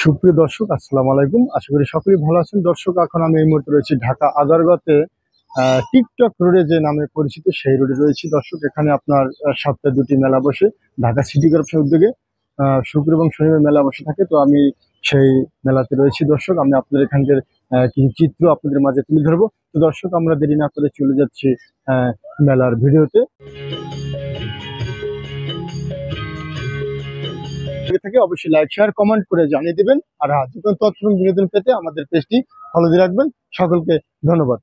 সুপ্রিয় দর্শক, আসসালামু আলাইকুম। আশা করি সকলেই ভালো আছেন। দর্শক, এখন আমি এই মুহূর্তে রয়েছি ঢাকা আগারগাঁওতে টিকটক রোডে যে নামে পরিচিত সেই রোডে রয়েছি। দর্শক, এখানে আপনার সপ্তাহে দুটি মেলা বসে ঢাকা সিটি কর্পোরেশনের উদ্যোগে। শুক্র এবং শনিবার মেলা বসে থাকে। তো আমি সেই মেলাতে রয়েছি। দর্শক, আমি আপনাদের এখানকার কিছু চিত্র আপনাদের মাঝে তুলে ধরবো। তো দর্শক, আমরা দেরি না করে চলে যাচ্ছি মেলার ভিডিওতে। থেকে অবশ্যই লাইক, শেয়ার, কমেন্ট করে জানিয়ে দিবেন। আর যে কোনো তথ্য এবং বিনোদন পেতে আমাদের পেজটি ফলো দিয়ে রাখবেন। সকলকে ধন্যবাদ।